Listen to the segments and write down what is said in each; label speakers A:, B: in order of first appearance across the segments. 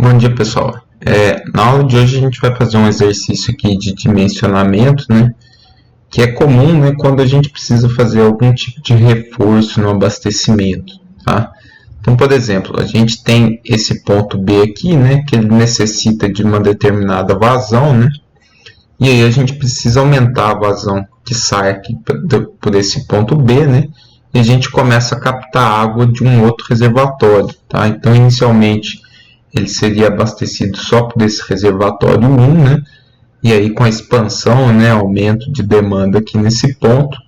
A: Bom dia, pessoal. Na aula de hoje a gente vai fazer um exercício aqui de dimensionamento, né? Que é comum, né, quando a gente precisa fazer algum tipo de reforço no abastecimento, tá? Então, por exemplo, a gente tem esse ponto B aqui, né, que ele necessita de uma determinada vazão, né? E aí a gente precisa aumentar a vazão que sai aqui por esse ponto B, né? E a gente começa a captar água de um outro reservatório, tá? Então, inicialmente, ele seria abastecido só por esse reservatório 1, né? E aí, com a expansão, né, aumento de demanda aqui nesse ponto,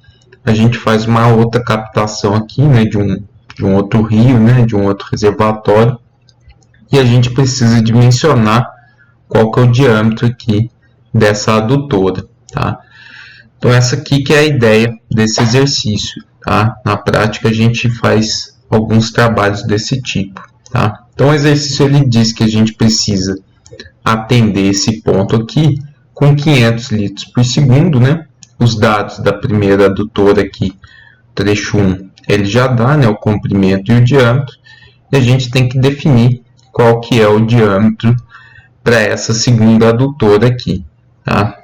A: a gente faz uma outra captação aqui, né, de um outro rio, né, de um outro reservatório, e a gente precisa dimensionar qual que é o diâmetro aqui dessa adutora, tá? Então, essa aqui que é a ideia desse exercício, tá? Na prática, a gente faz alguns trabalhos desse tipo, tá? Então, o exercício ele diz que a gente precisa atender esse ponto aqui com 500 litros por segundo, né? Os dados da primeira adutora aqui, trecho 1, ele já dá, né, o comprimento e o diâmetro, e a gente tem que definir qual que é o diâmetro para essa segunda adutora aqui, tá?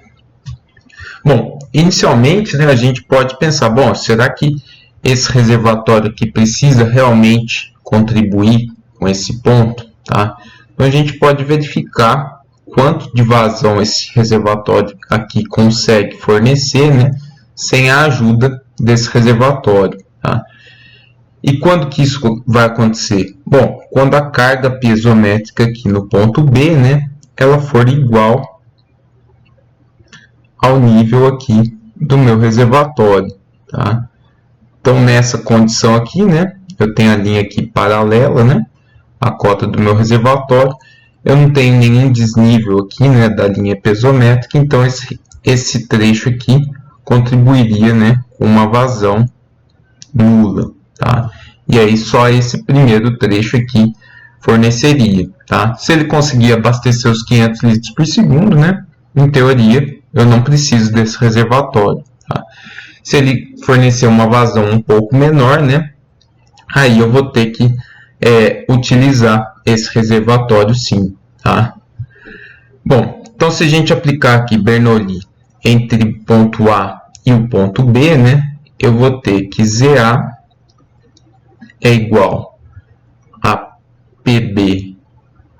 A: Bom, inicialmente, né, a gente pode pensar, bom, será que esse reservatório aqui precisa realmente contribuir com esse ponto, tá? Então, a gente pode verificar quanto de vazão esse reservatório aqui consegue fornecer, né, sem a ajuda desse reservatório, tá? E quando que isso vai acontecer? Bom, quando a carga piezométrica aqui no ponto B, né, ela for igual ao nível aqui do meu reservatório, tá? Então, nessa condição aqui, né, eu tenho a linha aqui paralela, né, a cota do meu reservatório, eu não tenho nenhum desnível aqui, né, da linha piezométrica, então esse trecho aqui contribuiria, né, com uma vazão nula, tá? E aí só esse primeiro trecho aqui forneceria, tá? Se ele conseguir abastecer os 500 litros por segundo, né, em teoria, eu não preciso desse reservatório, tá? Se ele fornecer uma vazão um pouco menor, né, aí eu vou ter que utilizar esse reservatório sim, tá? Bom, então se a gente aplicar aqui Bernoulli entre o ponto A e o ponto B, né, eu vou ter que ZA é igual a PB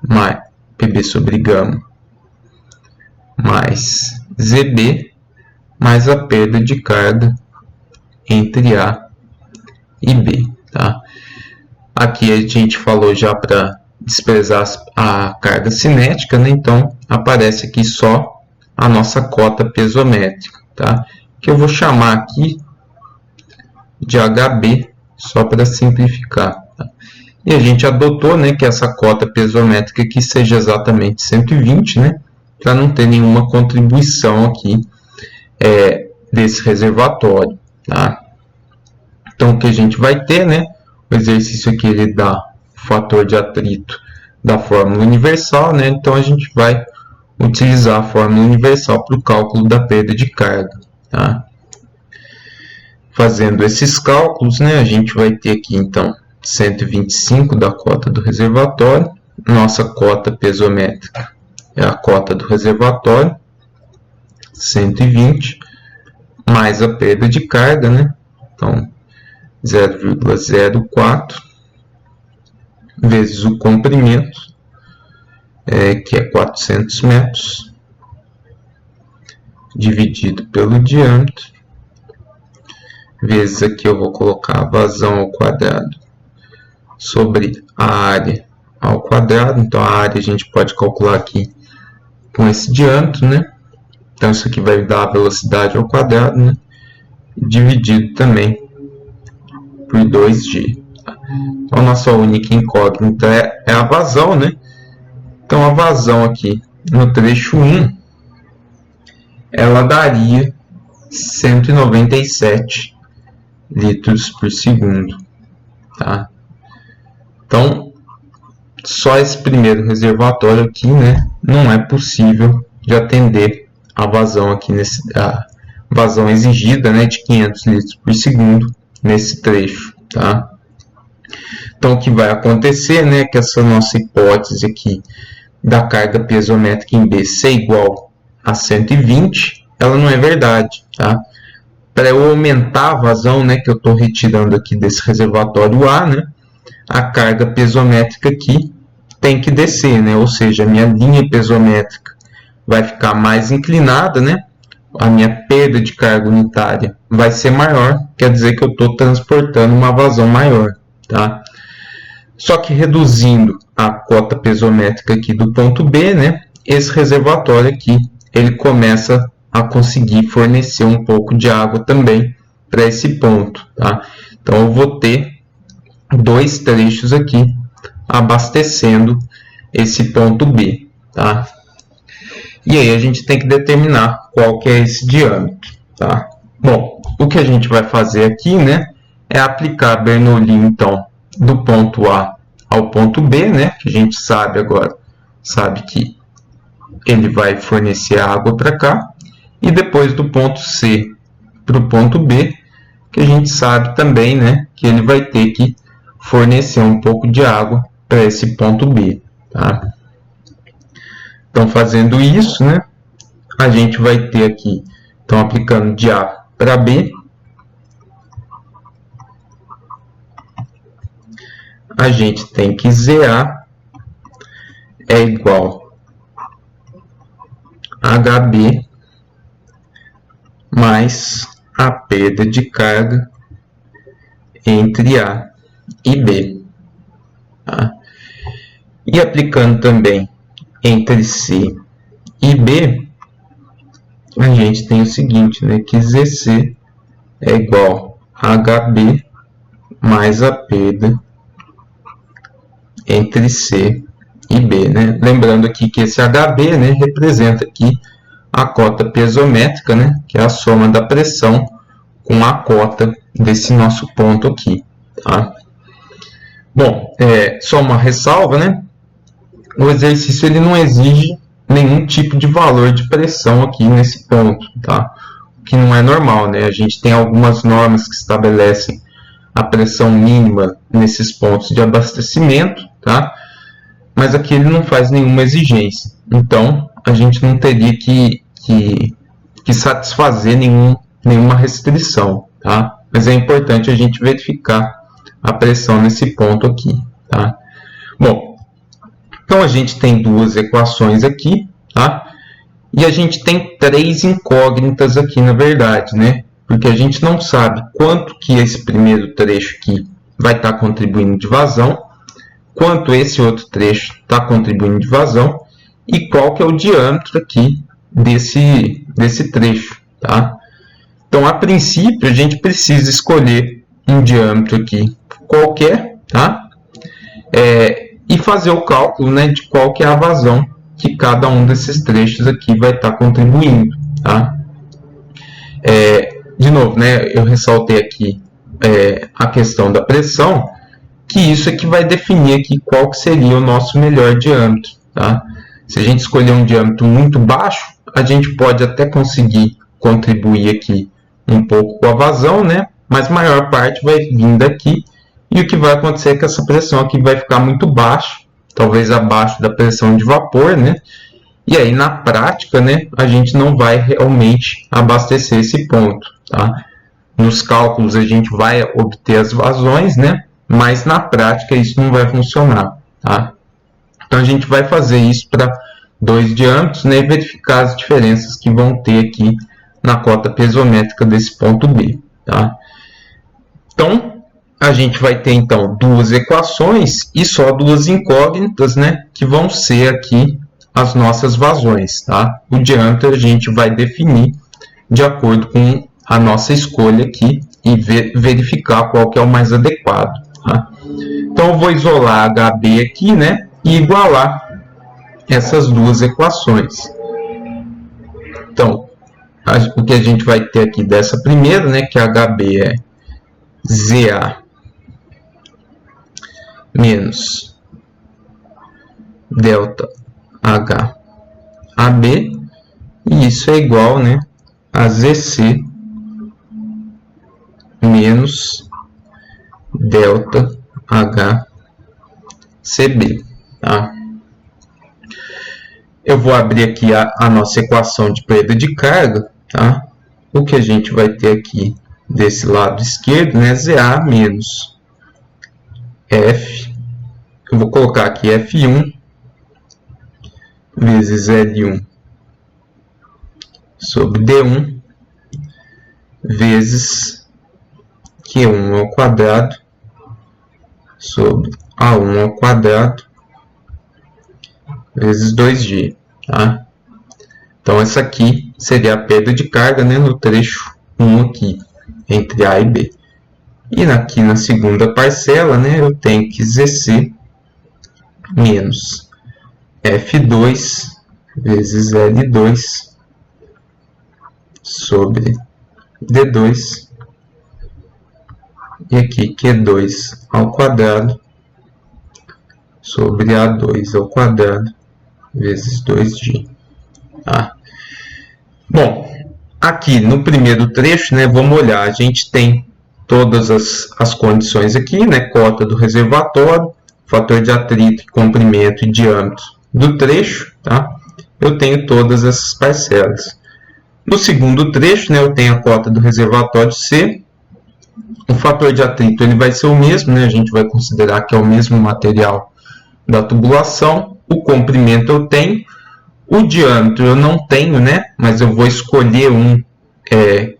A: mais PB sobre gama mais ZB mais a perda de carga entre A e B, tá? Aqui a gente falou já para desprezar a carga cinética, né? Então aparece aqui só a nossa cota piezométrica, tá? Que eu vou chamar aqui de HB, só para simplificar, tá? E a gente adotou, né, que essa cota piezométrica aqui seja exatamente 120, né? Para não ter nenhuma contribuição aqui desse reservatório, tá? Então o que a gente vai ter, né? O exercício aqui ele dá o fator de atrito da fórmula universal, né? Então a gente vai utilizar a fórmula universal para o cálculo da perda de carga, tá? Fazendo esses cálculos, né, a gente vai ter aqui então 125 da cota do reservatório, nossa cota piezométrica é a cota do reservatório, 120, mais a perda de carga, né? Então 0,04 vezes o comprimento, que é 400 metros, dividido pelo diâmetro, vezes aqui eu vou colocar a vazão ao quadrado sobre a área ao quadrado. Então a área a gente pode calcular aqui com esse diâmetro, né? Então isso aqui vai dar a velocidade ao quadrado, né? Dividido também por 2G. Então, a nossa única incógnita é a vazão, né? Então, a vazão aqui no trecho 1, ela daria 197 litros por segundo, tá? Então, só esse primeiro reservatório aqui, né, não é possível de atender a vazão aqui a vazão exigida, né, de 500 litros por segundo nesse trecho, tá? Então, o que vai acontecer, né, que essa nossa hipótese aqui da carga piezométrica em B ser igual a 120, ela não é verdade, tá? Para eu aumentar a vazão, né, que eu estou retirando aqui desse reservatório A, né, a carga piezométrica aqui tem que descer, né? Ou seja, a minha linha piezométrica vai ficar mais inclinada, né? A minha perda de carga unitária vai ser maior, quer dizer que eu estou transportando uma vazão maior, tá? Só que reduzindo a cota piezométrica aqui do ponto B, né? Esse reservatório aqui, ele começa a conseguir fornecer um pouco de água também para esse ponto, tá? Então eu vou ter dois trechos aqui abastecendo esse ponto B, tá? E aí a gente tem que determinar qual que é esse diâmetro, tá? Bom, o que a gente vai fazer aqui, né, é aplicar Bernoulli, então, do ponto A ao ponto B, né, que a gente sabe agora, sabe que ele vai fornecer água para cá, e depois do ponto C para o ponto B, que a gente sabe também, né, que ele vai ter que fornecer um pouco de água para esse ponto B, tá? Então, fazendo isso, né, a gente vai ter aqui, então, aplicando de A para B, a gente tem que ZA é igual a HB mais a perda de carga entre A e B. Tá? E aplicando também entre C e B, a gente tem o seguinte, né, que ZC é igual a HB mais a perda entre C e B, né? Lembrando aqui que esse HB, né, representa aqui a cota piezométrica, né, que é a soma da pressão com a cota desse nosso ponto aqui, tá? Bom, só uma ressalva, né? O exercício ele não exige nenhum tipo de valor de pressão aqui nesse ponto, tá? O que não é normal, né? A gente tem algumas normas que estabelecem a pressão mínima nesses pontos de abastecimento, tá? Mas aqui ele não faz nenhuma exigência. Então, a gente não teria que satisfazer nenhuma restrição, tá? Mas é importante a gente verificar a pressão nesse ponto aqui, tá? Bom, então a gente tem duas equações aqui, tá? E a gente tem três incógnitas aqui, na verdade, né? Porque a gente não sabe quanto que esse primeiro trecho aqui vai estar contribuindo de vazão, quanto esse outro trecho está contribuindo de vazão e qual que é o diâmetro aqui desse trecho, tá? Então, a princípio, a gente precisa escolher um diâmetro aqui qualquer, tá? E fazer o cálculo, né, de qual que é a vazão que cada um desses trechos aqui vai estar contribuindo, tá? De novo, né, eu ressaltei aqui a questão da pressão, que isso é que vai definir aqui qual que seria o nosso melhor diâmetro, tá? Se a gente escolher um diâmetro muito baixo, a gente pode até conseguir contribuir aqui um pouco com a vazão, né? Mas a maior parte vai vir daqui, e o que vai acontecer é que essa pressão aqui vai ficar muito baixa, talvez abaixo da pressão de vapor, né? E aí, na prática, né, a gente não vai realmente abastecer esse ponto, tá? Nos cálculos a gente vai obter as vazões, né? Mas na prática isso não vai funcionar, tá? Então a gente vai fazer isso para dois diâmetros, né, e verificar as diferenças que vão ter aqui na cota piezométrica desse ponto B, tá? Então a gente vai ter então duas equações e só duas incógnitas, né, que vão ser aqui as nossas vazões, tá? O diâmetro a gente vai definir de acordo com a nossa escolha aqui e verificar qual que é o mais adequado, tá? Então eu vou isolar HB aqui, né, e igualar essas duas equações. Então, o que a gente vai ter aqui dessa primeira, né, que HB é ZA menos delta H AB, e isso é igual, né, a ZC menos delta HCB, tá? Eu vou abrir aqui a nossa equação de perda de carga, tá? O que a gente vai ter aqui desse lado esquerdo, né? ZA menos F, eu vou colocar aqui F1 vezes L1 sobre D1 vezes Q1 ao quadrado sobre A1 ao quadrado vezes 2G, tá? Então, essa aqui seria a perda de carga, né, no trecho 1 aqui, entre A e B. E aqui na segunda parcela, né, eu tenho que ZC menos F2 vezes L2 sobre D2. E aqui Q2 ao quadrado sobre A2 ao quadrado vezes 2G. Tá? Bom, aqui no primeiro trecho, né, vamos olhar, a gente tem todas as condições aqui, né, cota do reservatório, fator de atrito, comprimento e diâmetro do trecho, tá? Eu tenho todas essas parcelas. No segundo trecho, né, eu tenho a cota do reservatório C, o fator de atrito ele vai ser o mesmo, né, a gente vai considerar que é o mesmo material da tubulação, o comprimento eu tenho, o diâmetro eu não tenho, né, mas eu vou escolher um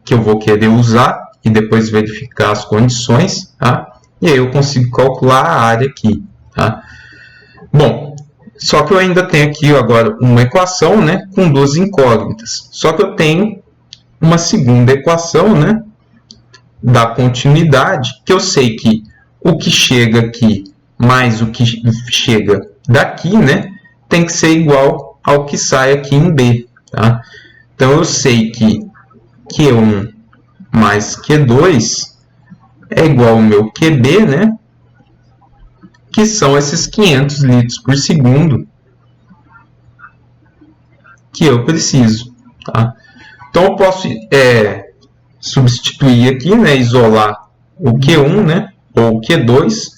A: que eu vou querer usar e depois verificar as condições, tá? E aí eu consigo calcular a área aqui, tá? Bom, só que eu ainda tenho aqui agora uma equação, né, com duas incógnitas. Só que eu tenho uma segunda equação, né, da continuidade, que eu sei que o que chega aqui mais o que chega daqui, né, tem que ser igual ao que sai aqui em B, tá? Então eu sei que Q1 mais Q2 é igual ao meu QB, né, que são esses 500 litros por segundo que eu preciso, tá? Então eu posso substituir aqui, né, isolar o Q1, né, ou o Q2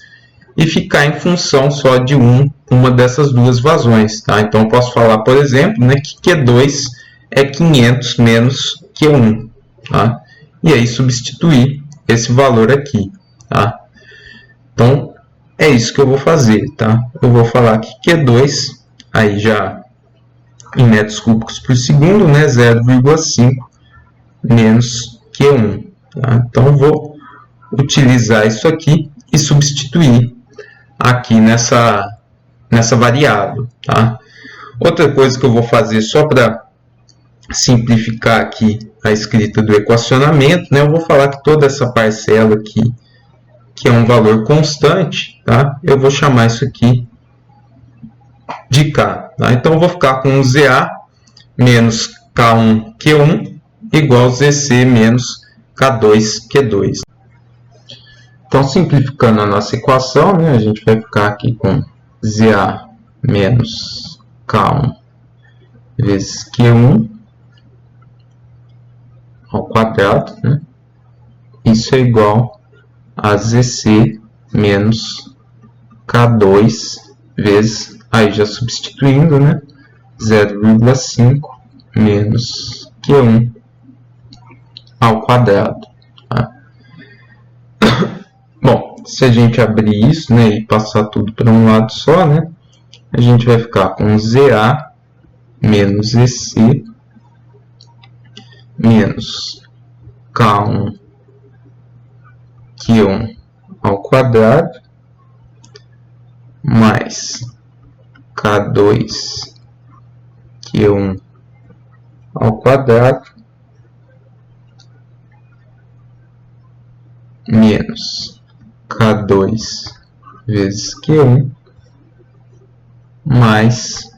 A: e ficar em função só de uma dessas duas vazões, tá? Então eu posso falar, por exemplo, né, que Q2 é 500 menos Q1, tá? E aí substituir esse valor aqui, tá? Então é isso que eu vou fazer, tá? Eu vou falar que Q2, aí já em metros cúbicos por segundo, né, 0,5 menos Q1, tá? Então eu vou utilizar isso aqui e substituir aqui nessa variável, tá? Outra coisa que eu vou fazer só para simplificar aqui a escrita do equacionamento, né, eu vou falar que toda essa parcela aqui, que é um valor constante, tá? Eu vou chamar isso aqui de K, tá? Então eu vou ficar com ZA menos K1 Q1 igual ZC menos K2 Q2. Então, simplificando a nossa equação, né, a gente vai ficar aqui com ZA menos K1 vezes Q1 ao quadrado, né? Isso é igual a ZC menos K2 vezes, aí já substituindo, né, 0,5 menos Q1 ao quadrado. Tá? Bom, se a gente abrir isso, né, e passar tudo para um lado só, né, a gente vai ficar com ZA menos EC menos K1 Q1 ao quadrado mais K2 Q1 ao quadrado menos K2 vezes Q1 mais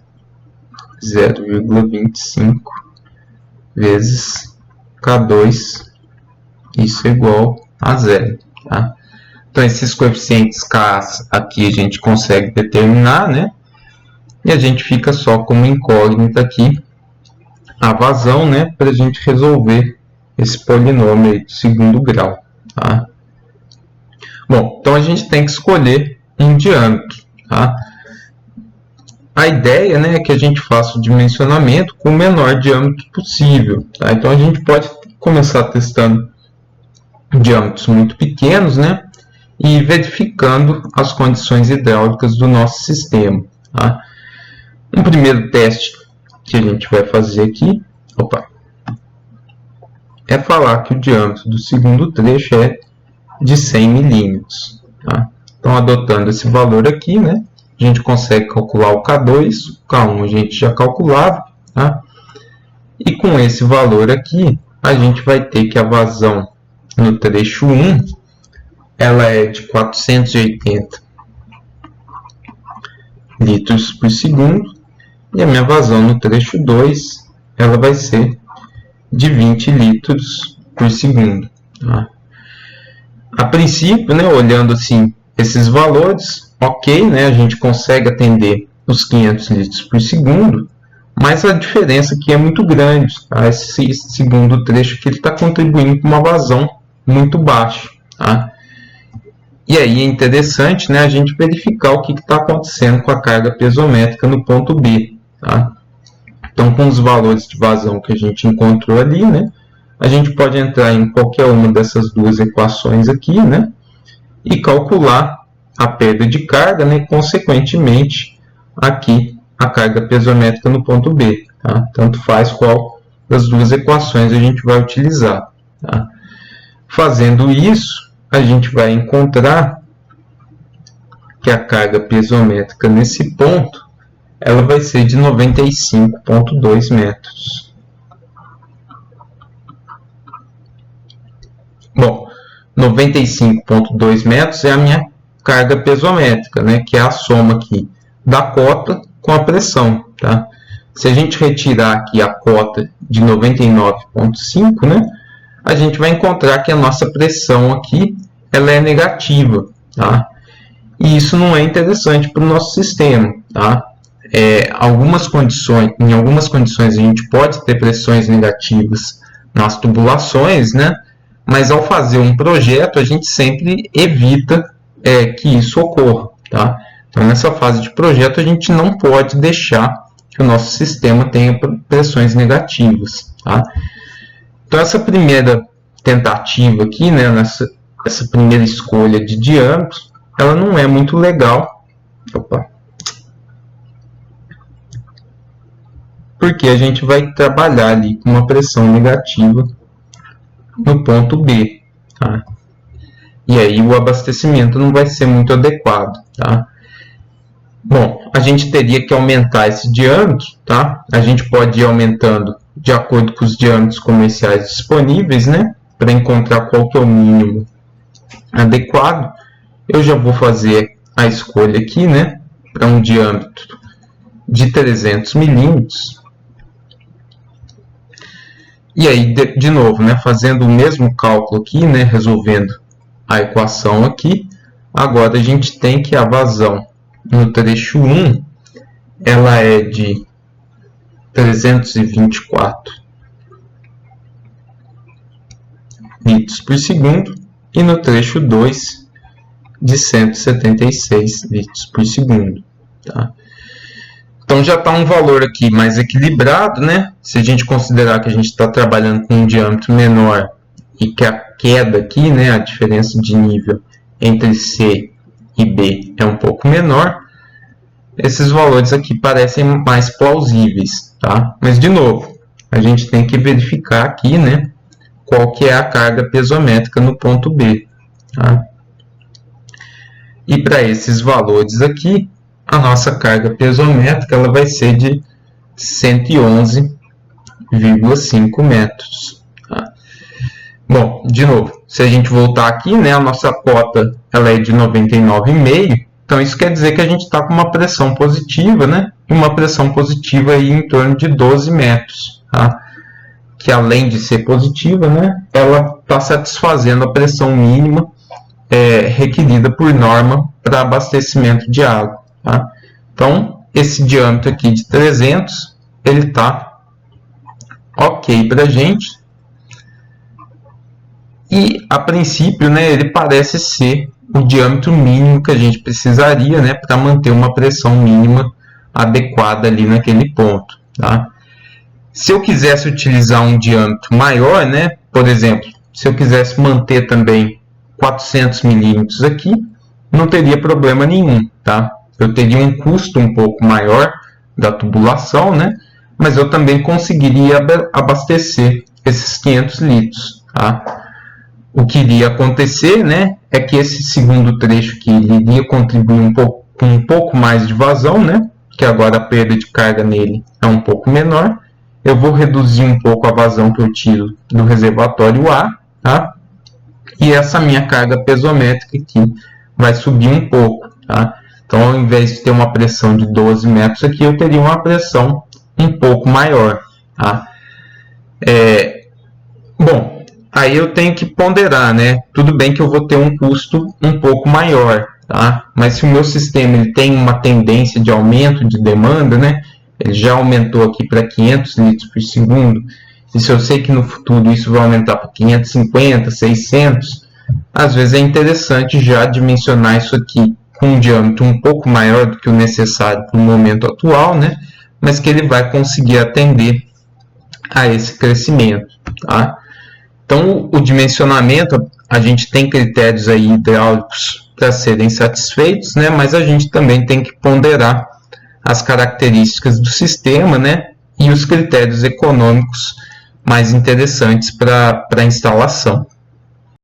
A: 0,25 vezes K2, isso é igual a zero, tá? Então, esses coeficientes K aqui a gente consegue determinar, né? E a gente fica só como incógnita aqui a vazão, né? Para a gente resolver esse polinômio aí do segundo grau, tá? Bom, então a gente tem que escolher um diâmetro, tá? A ideia, né, é que a gente faça o dimensionamento com o menor diâmetro possível. Tá? Então a gente pode começar testando diâmetros muito pequenos, né, e verificando as condições hidráulicas do nosso sistema. Tá? Um primeiro teste que a gente vai fazer aqui é falar que o diâmetro do segundo trecho é de 100 milímetros. Tá? Então, adotando esse valor aqui, né, a gente consegue calcular o K2, o K1 a gente já calculava, tá? E com esse valor aqui, a gente vai ter que a vazão no trecho 1, ela é de 480 litros por segundo, e a minha vazão no trecho 2, ela vai ser de 20 litros por segundo. Tá? A princípio, né, olhando assim esses valores, ok, né, a gente consegue atender os 500 litros por segundo, mas a diferença aqui é muito grande. Tá? Esse segundo trecho aqui está contribuindo com uma vazão muito baixa. Tá? E aí é interessante, né, a gente verificar o que está acontecendo com a carga pesométrica no ponto B. Tá? Então, com os valores de vazão que a gente encontrou ali, né, a gente pode entrar em qualquer uma dessas duas equações aqui, né, e calcular a perda de carga, né, e, consequentemente, aqui a carga pesométrica no ponto B. Tá? Tanto faz qual das duas equações a gente vai utilizar. Tá? Fazendo isso, a gente vai encontrar que a carga pesométrica nesse ponto ela vai ser de 95,2 metros. Bom, 95,2 metros é a minha carga pesométrica, né, que é a soma aqui da cota com a pressão. Tá? Se a gente retirar aqui a cota de 99,5, né, a gente vai encontrar que a nossa pressão aqui ela é negativa. Tá? E isso não é interessante para o nosso sistema. Tá? Em algumas condições a gente pode ter pressões negativas nas tubulações, né? Mas ao fazer um projeto a gente sempre evita que isso ocorra. Tá? Então nessa fase de projeto a gente não pode deixar que o nosso sistema tenha pressões negativas. Tá? Então essa primeira tentativa aqui, né, essa primeira escolha de diâmetro, ela não é muito legal. Porque a gente vai trabalhar ali com uma pressão negativa no ponto B. Tá? E aí o abastecimento não vai ser muito adequado. Tá? Bom, a gente teria que aumentar esse diâmetro. Tá? A gente pode ir aumentando de acordo com os diâmetros comerciais disponíveis, né? Para encontrar qual que é o mínimo adequado. Eu já vou fazer a escolha aqui, né? Para um diâmetro de 300 milímetros. E aí, de novo, né, fazendo o mesmo cálculo aqui, né, resolvendo a equação aqui, agora a gente tem que a vazão no trecho 1, ela é de 324 litros por segundo, e no trecho 2, de 176 litros por segundo. Tá? Então já está um valor aqui mais equilibrado, né? Se a gente considerar que a gente está trabalhando com um diâmetro menor e que a queda aqui, né, a diferença de nível entre C e B é um pouco menor, esses valores aqui parecem mais plausíveis, tá? Mas de novo, a gente tem que verificar aqui, né, qual que é a carga pesométrica no ponto B, tá? E para esses valores aqui, a nossa carga pesométrica ela vai ser de 111,5 metros. Tá? Bom, de novo, se a gente voltar aqui, né, a nossa cota ela é de 99,5, então isso quer dizer que a gente está com uma pressão positiva, né, e uma pressão positiva aí em torno de 12 metros. Tá? Que além de ser positiva, né, ela está satisfazendo a pressão mínima requerida por norma para abastecimento de água. Tá? Então, esse diâmetro aqui de 300, ele está ok para a gente. E, a princípio, né, ele parece ser o diâmetro mínimo que a gente precisaria, né, para manter uma pressão mínima adequada ali naquele ponto, tá? Se eu quisesse utilizar um diâmetro maior, né, por exemplo, se eu quisesse manter também 400 milímetros aqui, não teria problema nenhum, tá? Eu teria um custo um pouco maior da tubulação, né, mas eu também conseguiria abastecer esses 500 litros, tá? O que iria acontecer, né, é que esse segundo trecho aqui ele iria contribuir com um pouco mais de vazão, né, que agora a perda de carga nele é um pouco menor. Eu vou reduzir um pouco a vazão que eu tiro do reservatório A, tá? E essa minha carga pesométrica aqui vai subir um pouco, tá? Então, ao invés de ter uma pressão de 12 metros aqui, eu teria uma pressão um pouco maior, tá? Bom, aí eu tenho que ponderar, né? Tudo bem que eu vou ter um custo um pouco maior, tá? Mas se o meu sistema ele tem uma tendência de aumento de demanda, né? Ele já aumentou aqui para 500 litros por segundo, e se eu sei que no futuro isso vai aumentar para 550, 600, às vezes é interessante já dimensionar isso aqui com um diâmetro um pouco maior do que o necessário para o momento atual, né? Mas que ele vai conseguir atender a esse crescimento, tá? Então, o dimensionamento, a gente tem critérios aí hidráulicos para serem satisfeitos, né? Mas a gente também tem que ponderar as características do sistema, né? E os critérios econômicos mais interessantes para a instalação.